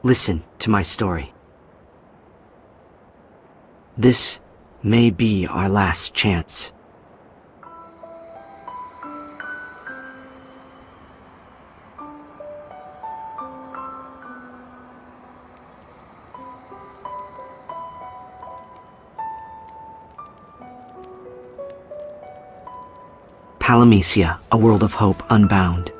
Listen to my story. This may be our last chance. Palamecia, a world of hope unbound.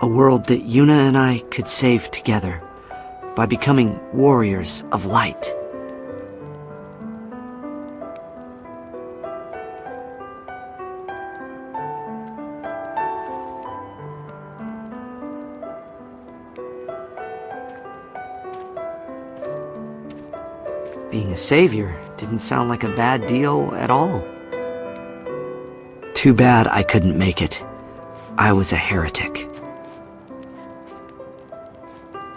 A world that Yuna and I could save together by becoming warriors of light. Being a savior didn't sound like a bad deal at all. Too bad I couldn't make it. I was a heretic.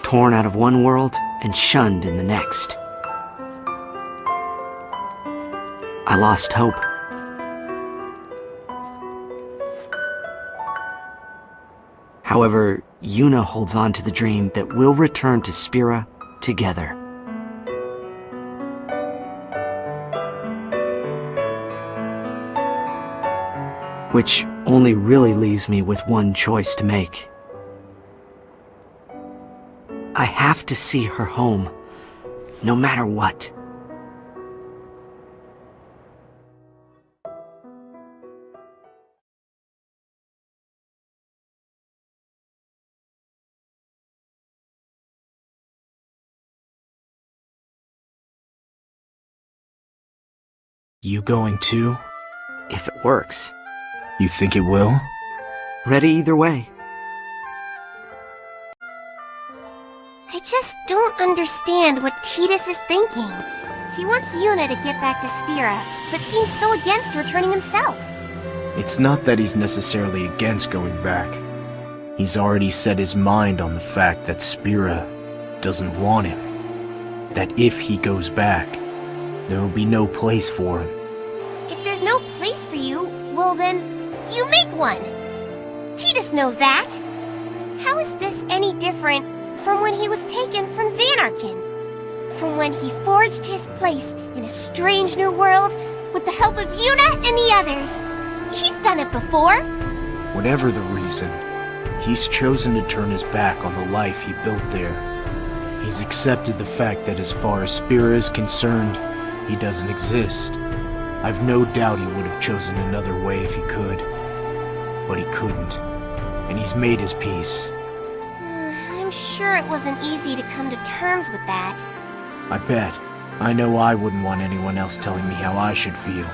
Torn out of one world and shunned in the next. I lost hope. However, Yuna holds on to the dream that we'll return to Spira together. Which only really leaves me with one choice to make. I have to see her home, no matter what. You going too? If it works. You think it will? Ready either way. I just don't understand what Tidus is thinking. He wants Yuna to get back to Spira, but seems so against returning himself. It's not that he's necessarily against going back. He's already set his mind on the fact that Spira doesn't want him. That if he goes back, there will be no place for him. If there's no place for you, well then, you make one! Tidus knows that! How is this any different from when he was taken from Xanarkin? From when he forged his place in a strange new world with the help of Yuna and the others? He's done it before! Whatever the reason, he's chosen to turn his back on the life he built there. He's accepted the fact that as far as Spira is concerned, he doesn't exist. I've no doubt he would have chosen another way if he could. But he couldn't. And he's made his peace. I'm sure it wasn't easy to come to terms with that. I bet. I know I wouldn't want anyone else telling me how I should feel.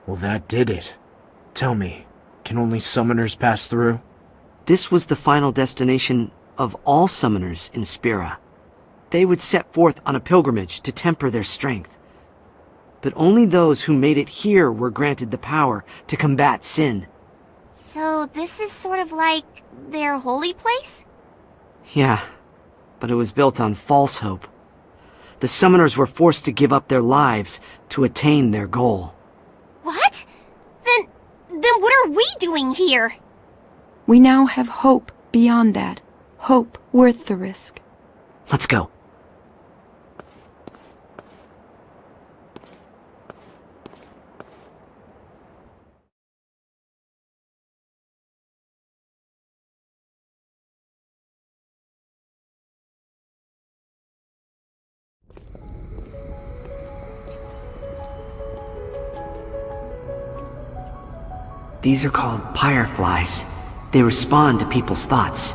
Well, that did it. Tell me, can only summoners pass through? This was the final destination of all summoners in Spira. They would set forth on a pilgrimage to temper their strength. But only those who made it here were granted the power to combat sin. So this is sort of like their holy place? Yeah, but it was built on false hope. The summoners were forced to give up their lives to attain their goal. What? Then what are we doing here? We now have hope beyond that. Hope worth the risk. Let's go. These are called fireflies. They respond to people's thoughts.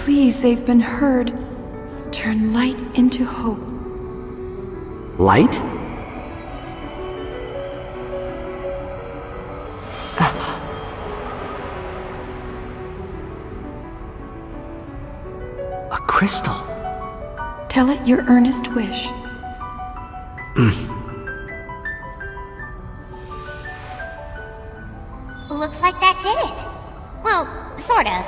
pleas they've been heard. Turn light into hope. Light? A crystal. Tell it your earnest wish. Looks like that did it. Well, sort of.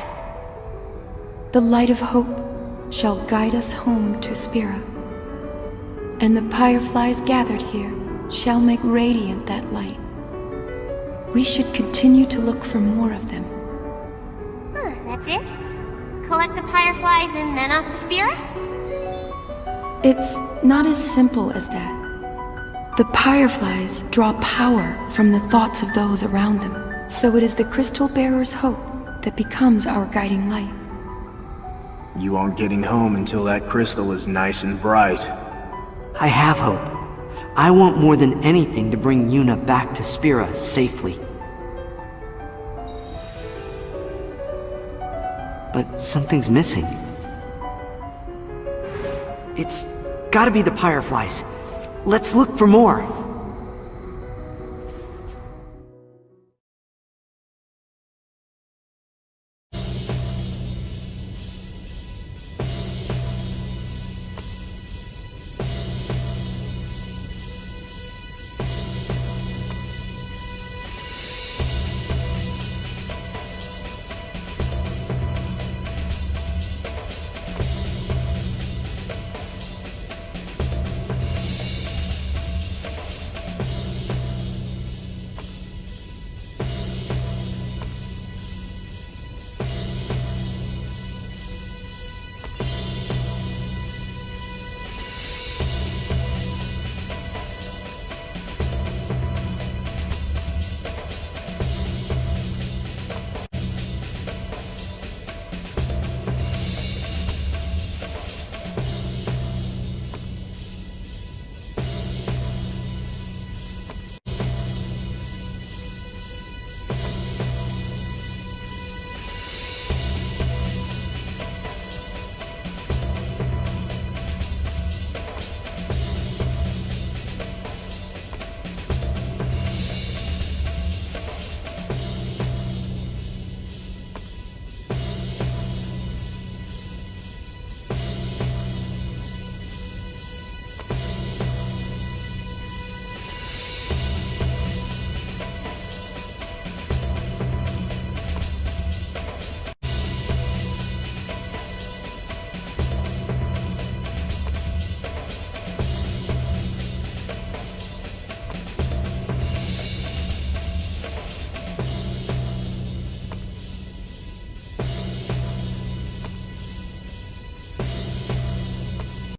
The light of hope shall guide us home to Spira. And the fireflies gathered here shall make radiant that light. We should continue to look for more of them. Huh, that's it? Collect the fireflies and then off to Spira? It's not as simple as that. The fireflies draw power from the thoughts of those around them. So it is the crystal bearer's hope that becomes our guiding light. You aren't getting home until that crystal is nice and bright. I have hope. I want more than anything to bring Yuna back to Spira safely. But something's missing. It's gotta be the fireflies. Let's look for more.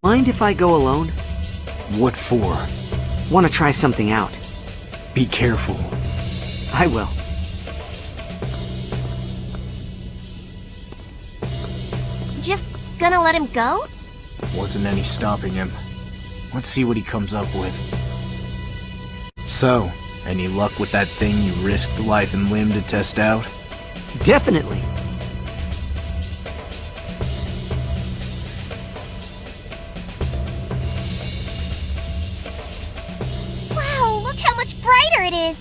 Mind if I go alone? What for? Want to try something out. Be careful. I will. Just gonna let him go? Wasn't any stopping him. Let's see what he comes up with. So, any luck with that thing you risked life and limb to test out? Definitely. Wow, look how much brighter it is!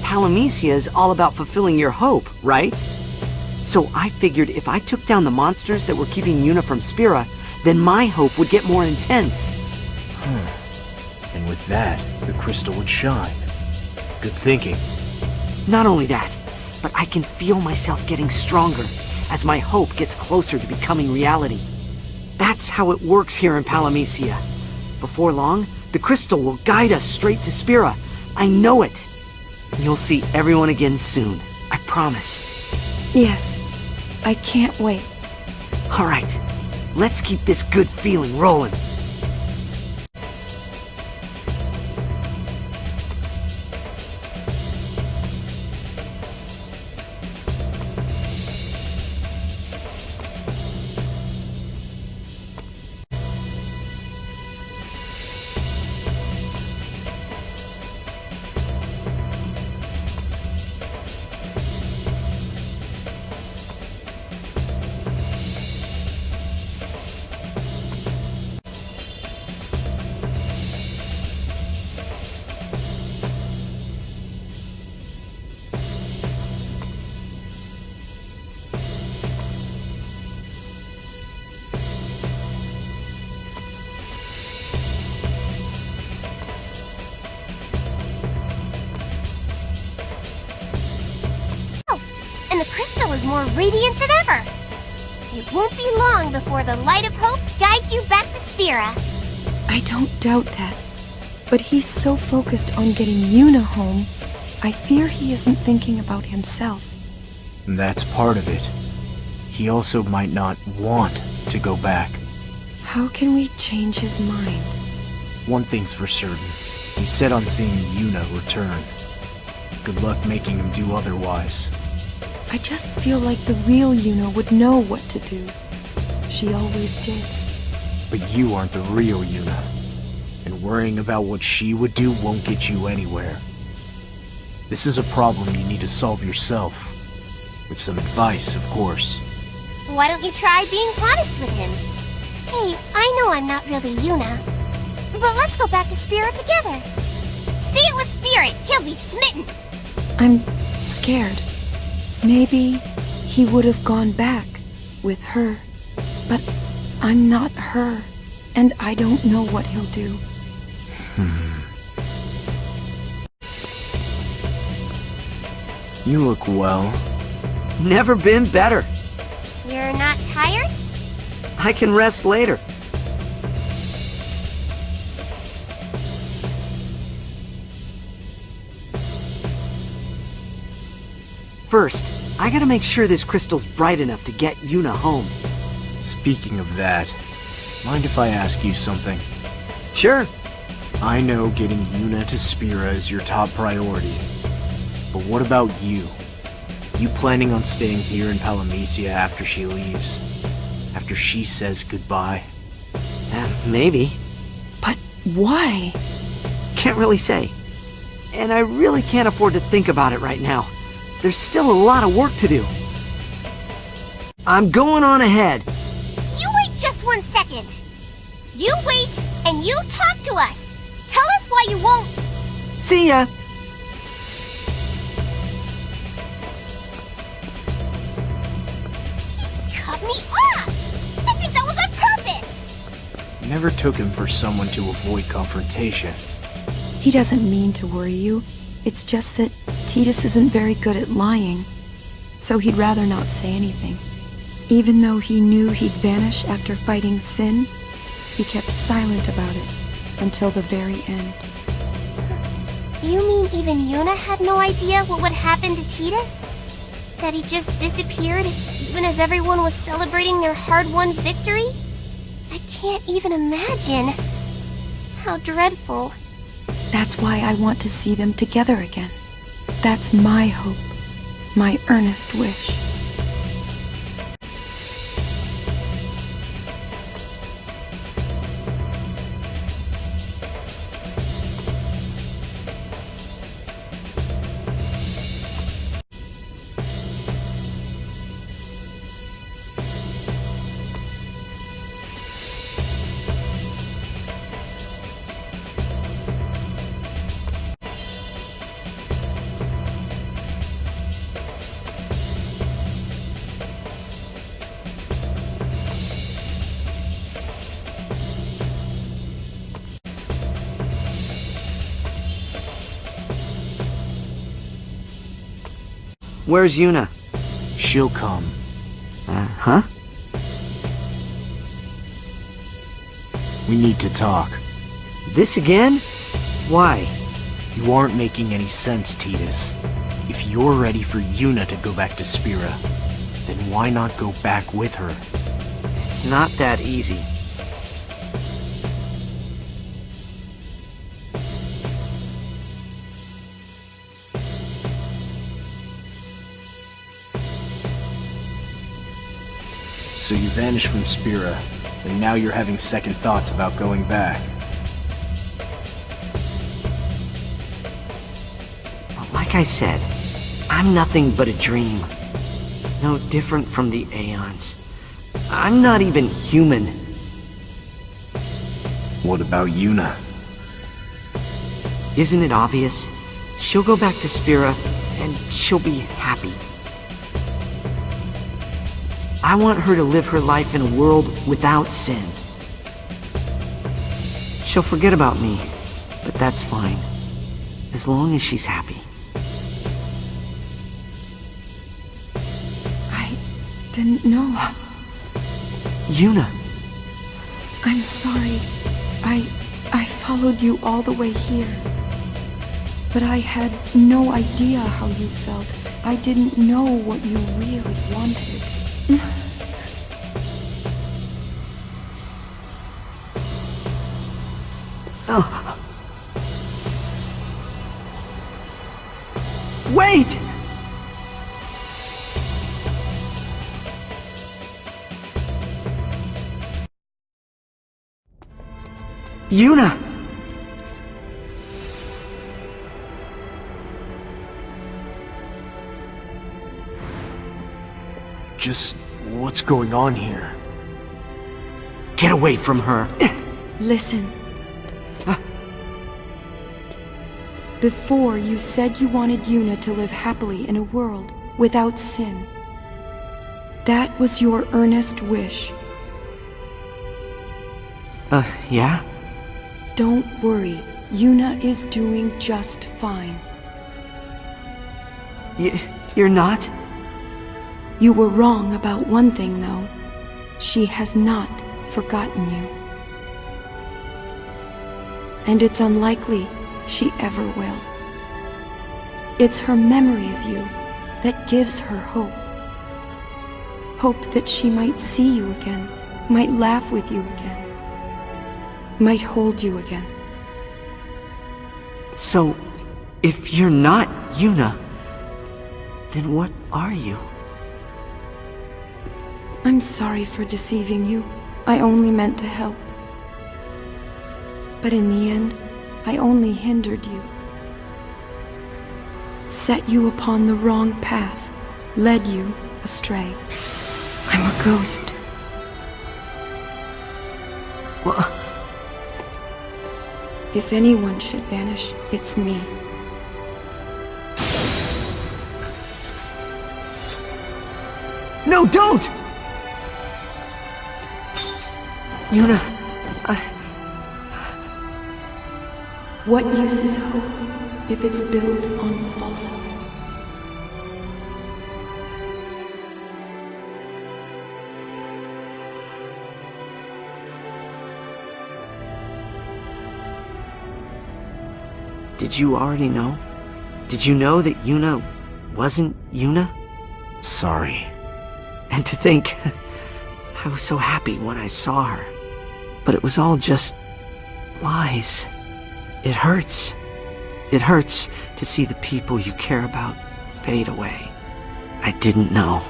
Palamecia is all about fulfilling your hope, right? So I figured if I took down the monsters that were keeping Yuna from Spira, then my hope would get more intense. And with that, the crystal would shine. Good thinking. Not only that, but I can feel myself getting stronger as my hope gets closer to becoming reality. That's how it works here in Palamecia. Before long, the crystal will guide us straight to Spira. I know it. And you'll see everyone again soon. I promise. Yes, I can't wait. All right, let's keep this good feeling rolling. is more radiant than ever. It won't be long before the light of hope guides you back to Spira. I don't doubt that. But he's so focused on getting Yuna home, I fear he isn't thinking about himself. And that's part of it. He also might not want to go back. How can we change his mind? One thing's for certain. He's set on seeing Yuna return. Good luck making him do otherwise. I just feel like the real Yuna would know what to do. She always did. But you aren't the real Yuna. And worrying about what she would do won't get you anywhere. This is a problem you need to solve yourself. With some advice, of course. Why don't you try being honest with him? Hey, I know I'm not really Yuna, but let's go back to Spira together. See it with Spirit, he'll be smitten. I'm scared. Maybe he would have gone back with her. But I'm not her, and I don't know what he'll do. You look well. Never been better. You're not tired? I can rest later. First, I gotta make sure this crystal's bright enough to get Yuna home. Speaking of that, mind if I ask you something? Sure. I know getting Yuna to Spira is your top priority. But what about you? You planning on staying here in Palamecia after she leaves? After she says goodbye? Maybe. But why? Can't really say. And I really can't afford to think about it right now. There's still a lot of work to do. I'm going on ahead. You wait just 1 second. You wait and you talk to us. Tell us why you won't. See ya! Cut me off! I think that was on purpose! Never took him for someone to avoid confrontation. He doesn't mean to worry you. It's just that Tidus isn't very good at lying, so he'd rather not say anything. Even though he knew he'd vanish after fighting Sin, he kept silent about it until the very end. You mean even Yuna had no idea what would happen to Tidus? That he just disappeared even as everyone was celebrating their hard-won victory? I can't even imagine. How dreadful. That's why I want to see them together again. That's my hope, my earnest wish. Where's Yuna? She'll come. Huh? We need to talk. This again? Why? You aren't making any sense, Tidus. If you're ready for Yuna to go back to Spira, then why not go back with her? It's not that easy. So you vanished from Spira, and now you're having second thoughts about going back. Like I said, I'm nothing but a dream. No different from the Aeons. I'm not even human. What about Yuna? Isn't it obvious? She'll go back to Spira, and she'll be happy. I want her to live her life in a world without sin. She'll forget about me, but that's fine. As long as she's happy. didn't know. Yuna, I'm sorry. I followed you all the way here. But I had no idea how you felt. I didn't know what you really wanted. oh. Wait! Yuna! Just what's going on here? Get away from her. Listen. Before, you said you wanted Yuna to live happily in a world without sin. That was your earnest wish. Yeah? Don't worry. Yuna is doing just fine. You're not? You were wrong about one thing, though. She has not forgotten you. And it's unlikely she ever will. It's her memory of you that gives her hope. Hope that she might see you again, might laugh with you again, might hold you again. So, if you're not Yuna, then what are you? I'm sorry for deceiving you. I only meant to help. But in the end, I only hindered you. Set you upon the wrong path, led you astray. I'm a ghost. What? If anyone should vanish, it's me. No, don't! Yuna, What use is hope if it's built on falsehood? Did you already know? Did you know that Yuna wasn't Yuna? Sorry. And to think, I was so happy when I saw her. But it was all just lies. It hurts. It hurts to see the people you care about fade away. I didn't know.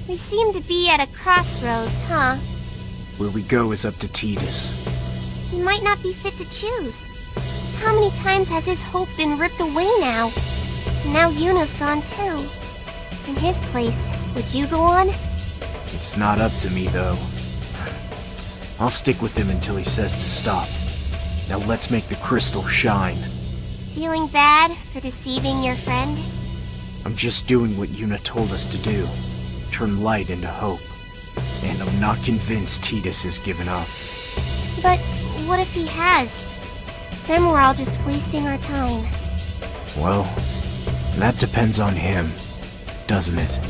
We seem to be at a crossroads, huh? Where we go is up to Tidus. He might not be fit to choose. How many times has his hope been ripped away now? And now Yuna's gone too. In his place, would you go on? It's not up to me, though. I'll stick with him until he says to stop. Now let's make the crystal shine. Feeling bad for deceiving your friend? I'm just doing what Yuna told us to do. Turn light into hope. And I'm not convinced Tidus has given up. But what if he has? Then we're all just wasting our time. Well, that depends on him, doesn't it?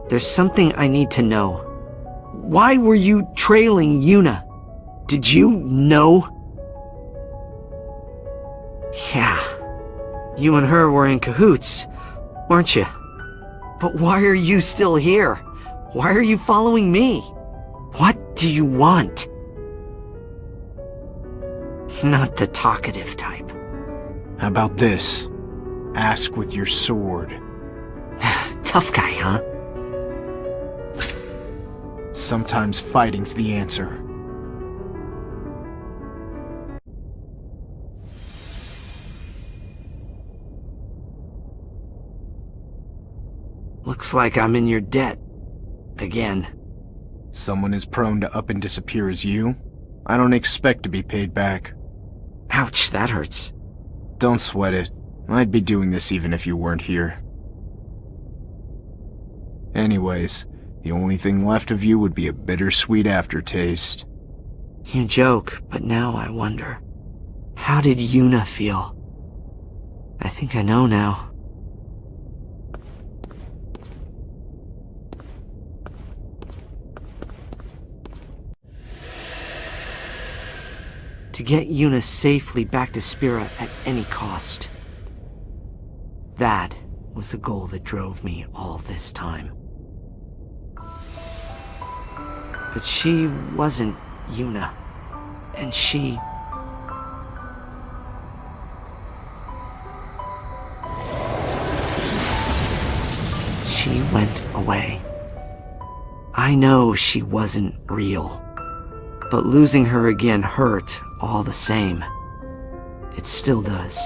There's something I need to know. Why were you trailing Yuna? Did you know? Yeah. You and her were in cahoots, weren't you? But why are you still here? Why are you following me? What do you want? Not the talkative type. How about this? Ask with your sword. Tough guy, huh? Sometimes fighting's the answer. Looks like I'm in your debt. Again. Someone as prone to up and disappear as you? I don't expect to be paid back. Ouch, that hurts. Don't sweat it. I'd be doing this even if you weren't here. Anyways, the only thing left of you would be a bittersweet aftertaste. You joke, but now I wonder. How did Yuna feel? I think I know now. To get Yuna safely back to Spira at any cost. That was the goal that drove me all this time. But she wasn't Yuna. And she... She went away. I know she wasn't real. But losing her again hurt all the same. It still does.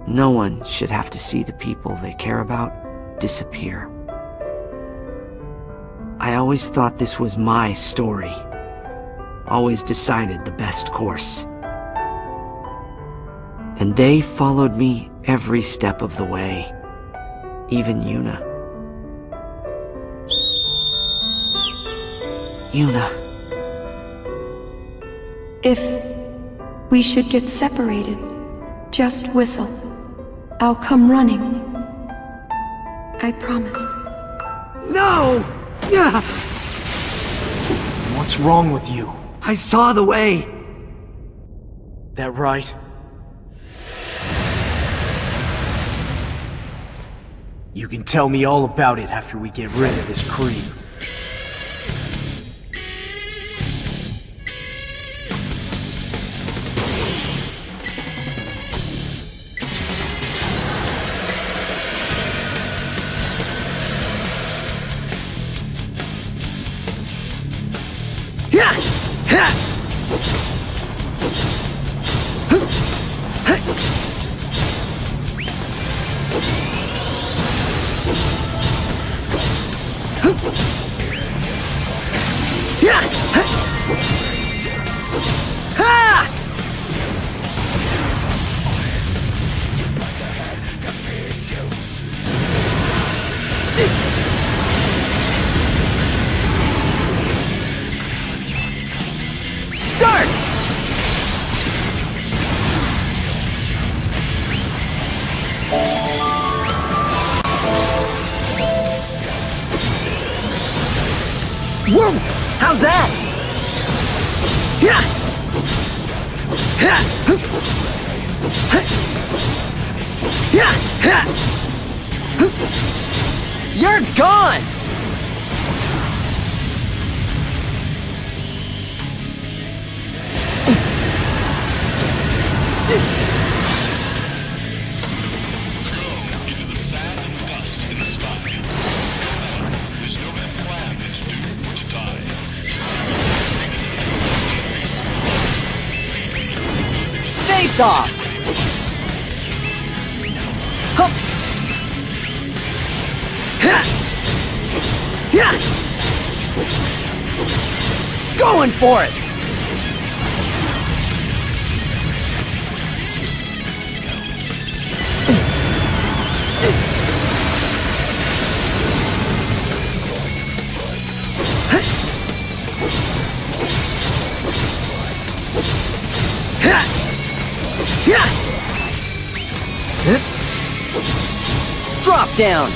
No one should have to see the people they care about disappear. I always thought this was my story. Always decided the best course. And they followed me every step of the way. Even Yuna. Yuna. If we should get separated, just whistle. I'll come running. I promise. No! Yeah! What's wrong with you? I saw the way! That right? You can tell me all about it after we get rid of this creep. Whoa! How's that? Yeah! You're gone! Face off! Hup! Going for it! Drop down!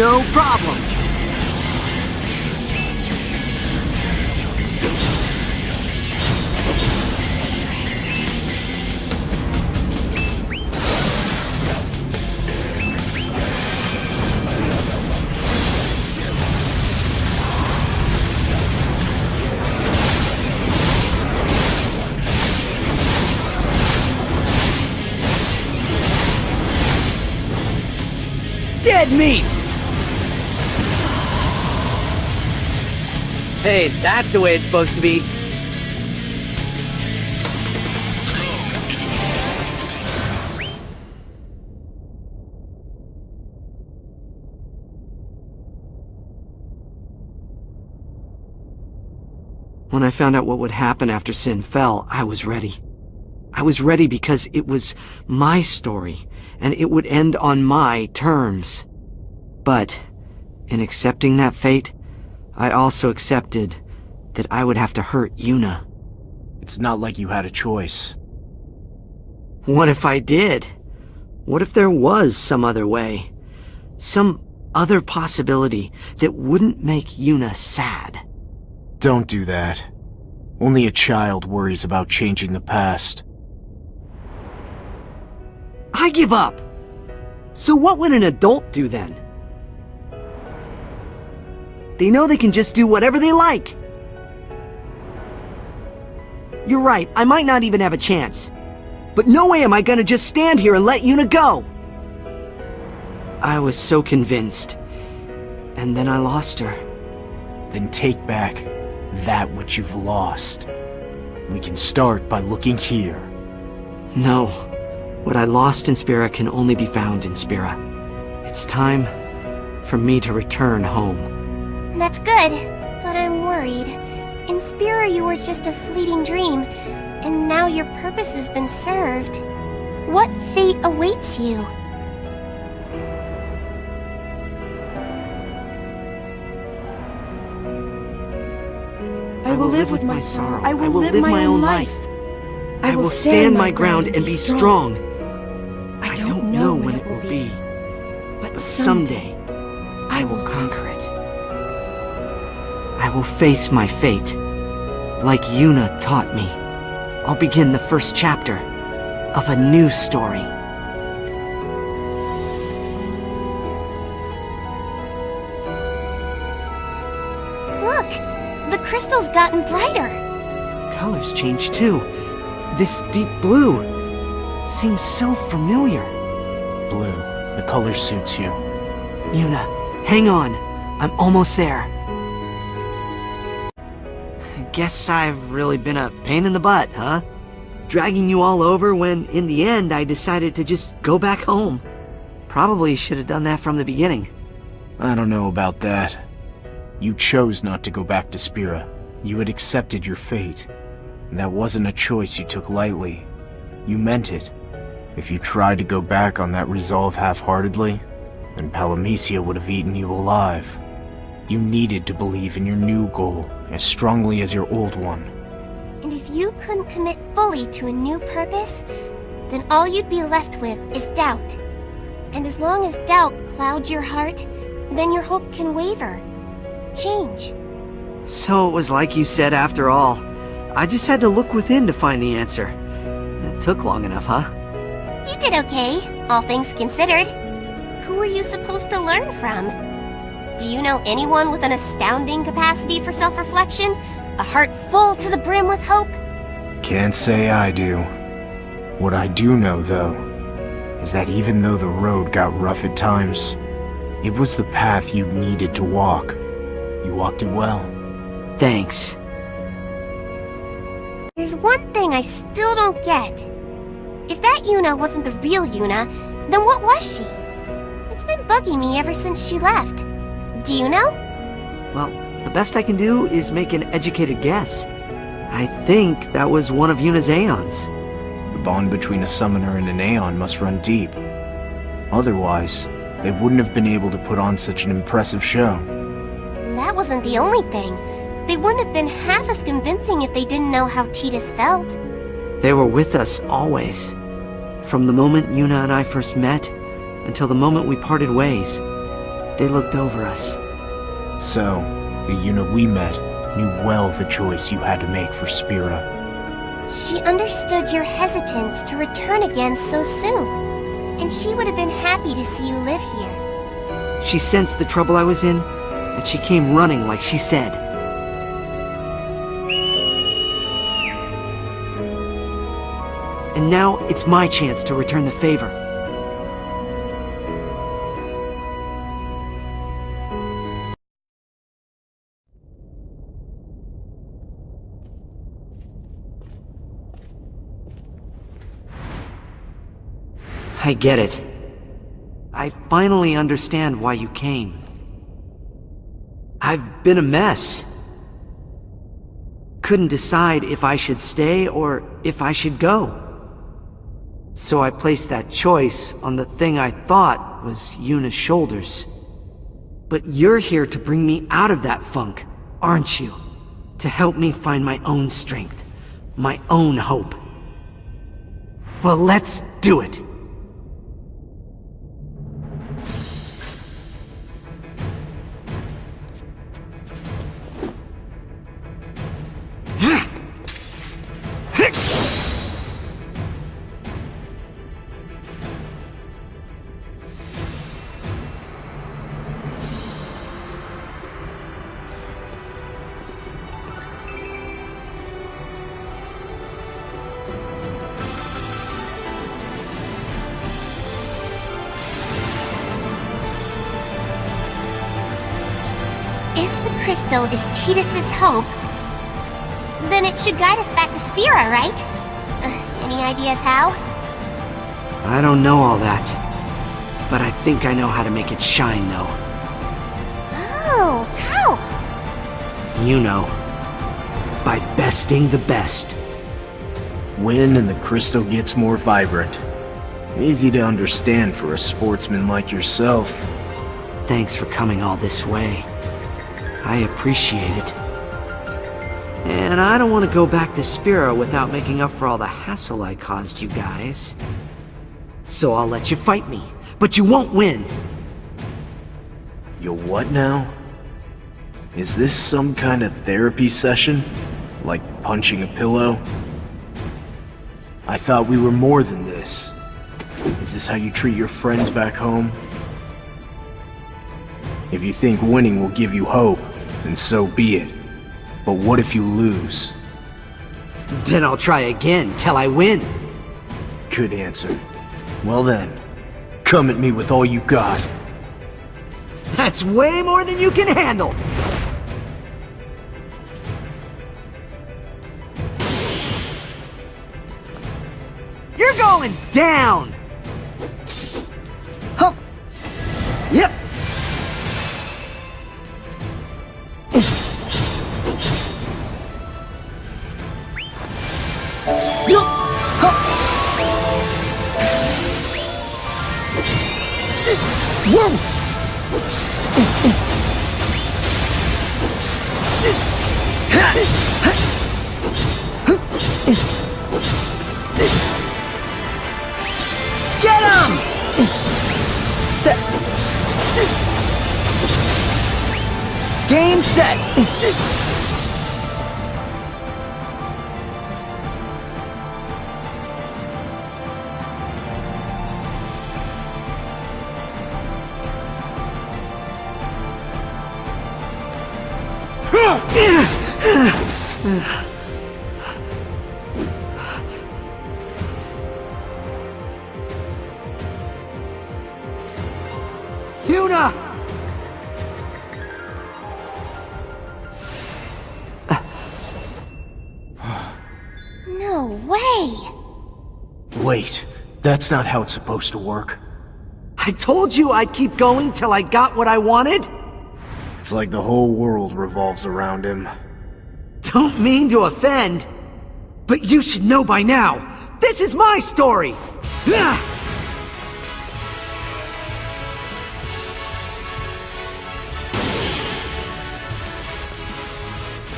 no problem. Dead meat! Hey, that's the way it's supposed to be. When I found out what would happen after Sin fell, I was ready. I was ready because it was my story, and it would end on my terms. But, in accepting that fate, I also accepted that I would have to hurt Yuna. It's not like you had a choice. What if I did? What if there was some other way? Some other possibility that wouldn't make Yuna sad? Don't do that. Only a child worries about changing the past. I give up! So what would an adult do then? They know they can just do whatever they like! You're right, I might not even have a chance. But no way am I gonna just stand here and let Yuna go! I was so convinced. And then I lost her. Then take back that which you've lost. We can start by looking here. No. What I lost in Spira can only be found in Spira. It's time for me to return home. That's good, but I'm worried. In Spira you were just a fleeting dream, and now your purpose has been served. What fate awaits you? I will live with my sorrow. I will live my own life. I will stand my ground and be strong. I don't know when it will be, but someday I will conquer it. I will face my fate, like Yuna taught me. I'll begin the first chapter of a new story. Look, the crystal's gotten brighter. Colors change too. This deep blue seems so familiar. Blue, the color suits you. Yuna, hang on. I'm almost there. Guess I've really been a pain in the butt, huh? Dragging you all over when, in the end, I decided to just go back home. Probably should have done that from the beginning. I don't know about that. You chose not to go back to Spira. You had accepted your fate. And that wasn't a choice you took lightly. You meant it. If you tried to go back on that resolve half-heartedly, then Palamecia would have eaten you alive. You needed to believe in your new goal as strongly as your old one. And if you couldn't commit fully to a new purpose, then all you'd be left with is doubt. And as long as doubt clouds your heart, then your hope can waver. Change. So it was like you said after all. I just had to look within to find the answer. It took long enough, huh? You did okay, all things considered. Who were you supposed to learn from? Do you know anyone with an astounding capacity for self-reflection? A heart full to the brim with hope? Can't say I do. What I do know, though, is that even though the road got rough at times, it was the path you needed to walk. You walked it well. Thanks. There's one thing I still don't get. If that Yuna wasn't the real Yuna, then what was she? It's been bugging me ever since she left. Do you know? Well, the best I can do is make an educated guess. I think that was one of Yuna's Aeons. The bond between a summoner and an Aeon must run deep. Otherwise, they wouldn't have been able to put on such an impressive show. That wasn't the only thing. They wouldn't have been half as convincing if they didn't know how Tidus felt. They were with us always. From the moment Yuna and I first met, until the moment we parted ways. They looked over us. So, the unit we met knew well the choice you had to make for Spira. She understood your hesitance to return again so soon, and she would have been happy to see you live here. She sensed the trouble I was in, and she came running like she said. And now it's my chance to return the favor. I get it. I finally understand why you came. I've been a mess. Couldn't decide if I should stay or if I should go. So I placed that choice on the thing I thought was Yuna's shoulders. But you're here to bring me out of that funk, aren't you? To help me find my own strength, my own hope. Well, let's do it! Crystal is Tidus's hope, then it should guide us back to Spira, right? Any ideas how? I don't know all that, but I think I know how to make it shine, though. Oh, how? You know, by besting the best. When and the crystal gets more vibrant. Easy to understand for a sportsman like yourself. Thanks for coming all this way. I appreciate it. And I don't want to go back to Spira without making up for all the hassle I caused you guys. So I'll let you fight me, but you won't win. You'll what now? Is this some kind of therapy session? Like punching a pillow? I thought we were more than this. Is this how you treat your friends back home? If you think winning will give you hope, then so be it. But what if you lose? Then I'll try again till I win. Good answer. Well then, come at me with all you got. That's way more than you can handle! You're going down! Huh. Yep! Get him! Game set! Yuna! No way! Wait, that's not how it's supposed to work. I told you I'd keep going till I got what I wanted! It's like the whole world revolves around him. Don't mean to offend, but you should know by now, this is my story!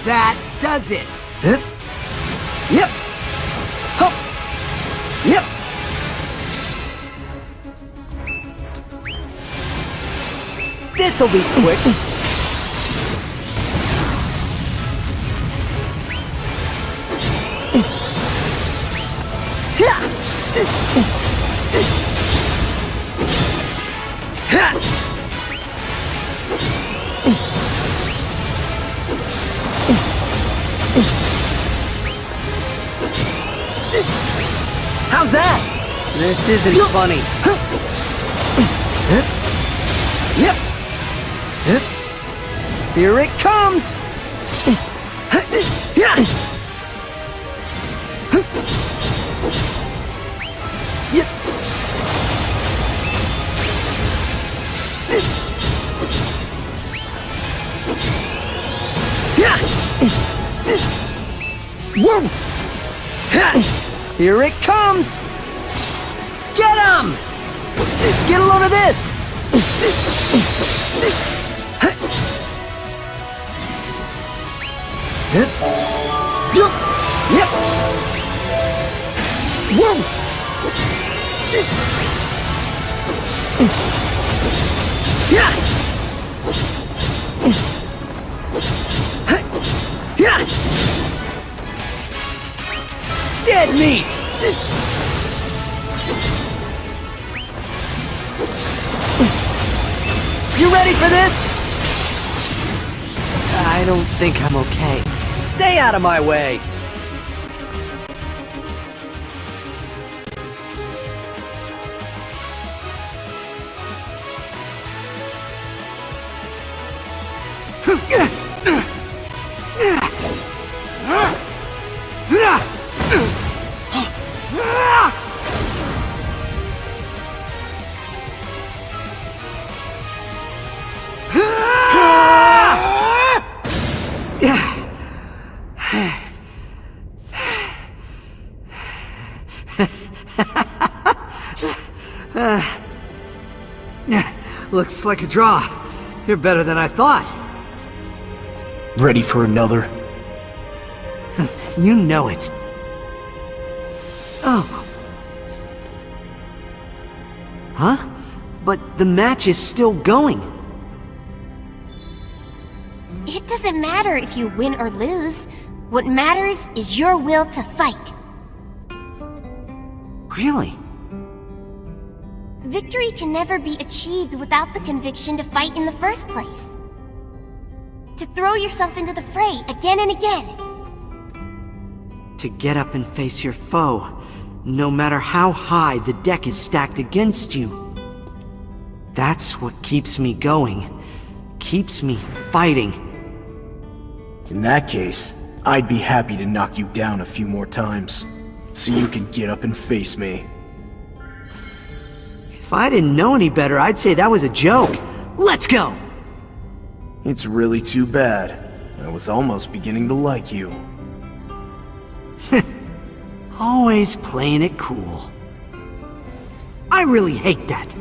That does it! Yep! Hup! Yep! This This'll be quick. How's that? This isn't funny. Yep. Here it comes! Whoa! Here it comes! Get him! Get a load of this! Yep! Whoa! Dead meat! You ready for this? I don't think I'm okay. Stay out of my way! Looks like a draw. You're better than I thought. Ready for another? You know it. Oh. Huh? But the match is still going. It doesn't matter if you win or lose. What matters is your will to fight. Really? Victory can never be achieved without the conviction to fight in the first place. To throw yourself into the fray again and again. To get up and face your foe, no matter how high the deck is stacked against you. That's what keeps me going, keeps me fighting. In that case, I'd be happy to knock you down a few more times, so you can get up and face me. If I didn't know any better, I'd say that was a joke. Let's go! It's really too bad. I was almost beginning to like you. Always playing it cool. I really hate that.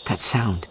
That sound.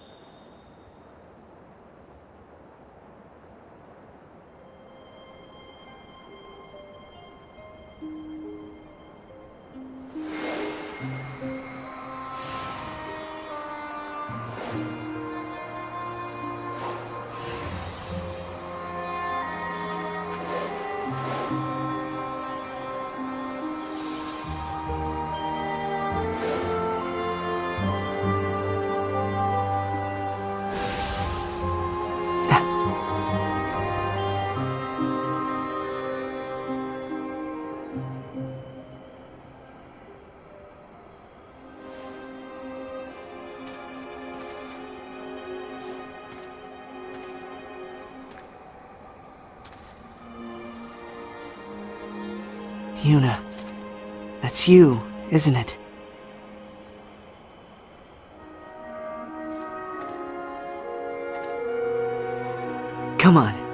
Yuna, that's you, isn't it? Come on.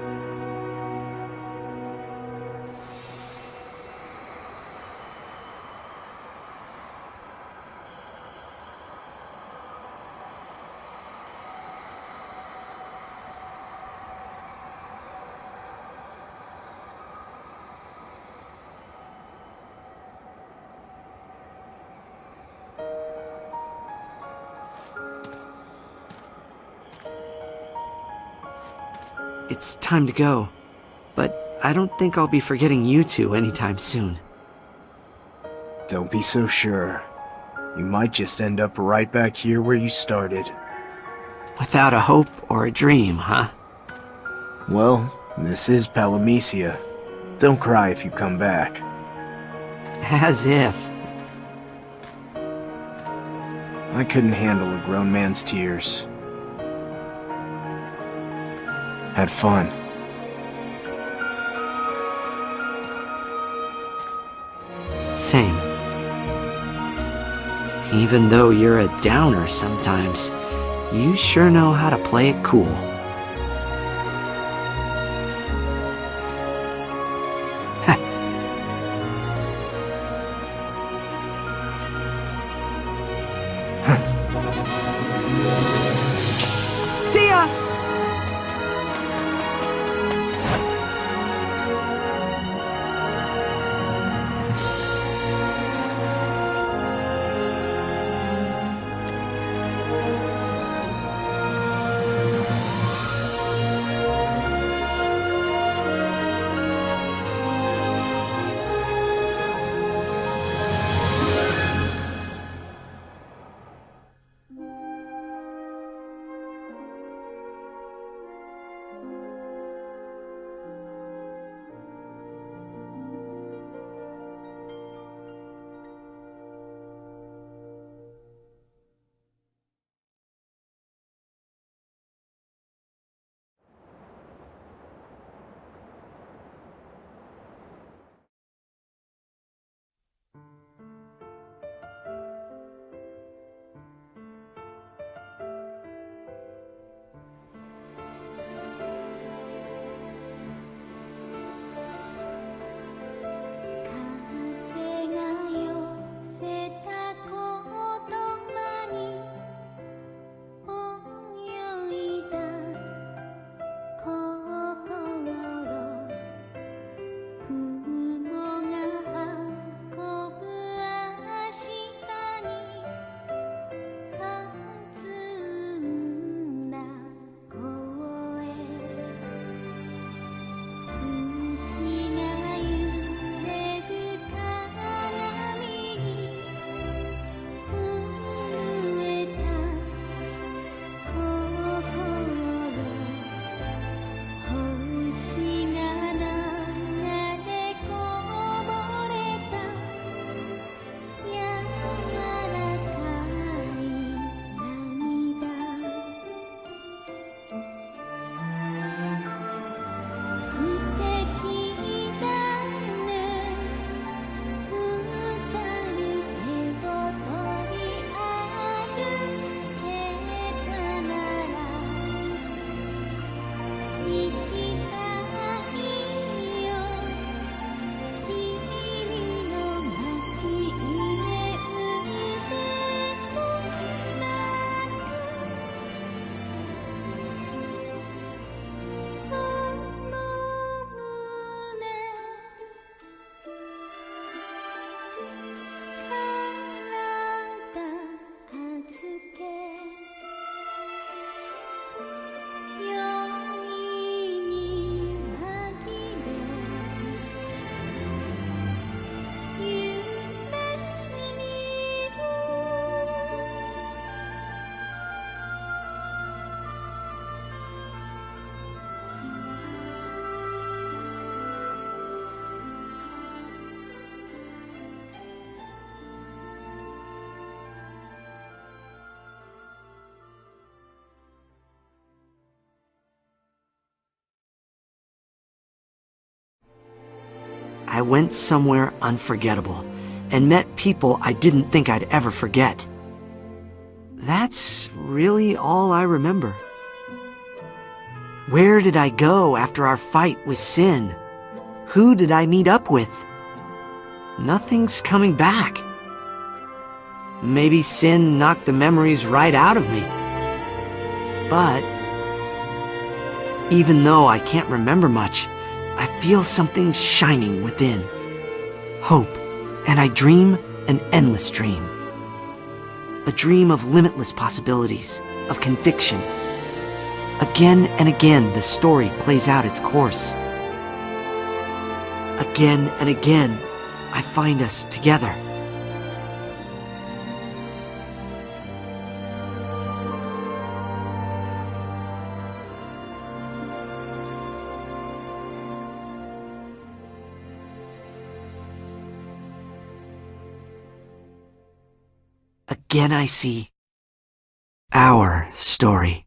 It's time to go, but I don't think I'll be forgetting you two anytime soon. Don't be so sure. You might just end up right back here where you started. Without a hope or a dream, huh? Well, this is Palamecia. Don't cry if you come back. As if. I couldn't handle a grown man's tears. Had fun. Same. Even though you're a downer sometimes, you sure know how to play it cool. See ya! I went somewhere unforgettable and met people I didn't think I'd ever forget. That's really all I remember. Where did I go after our fight with Sin? Who did I meet up with? Nothing's coming back. Maybe Sin knocked the memories right out of me. But even though I can't remember much, I feel something shining within. Hope. And I dream an endless dream. A dream of limitless possibilities, of conviction. Again and again, the story plays out its course. Again and again, I find us together. Again I see our story.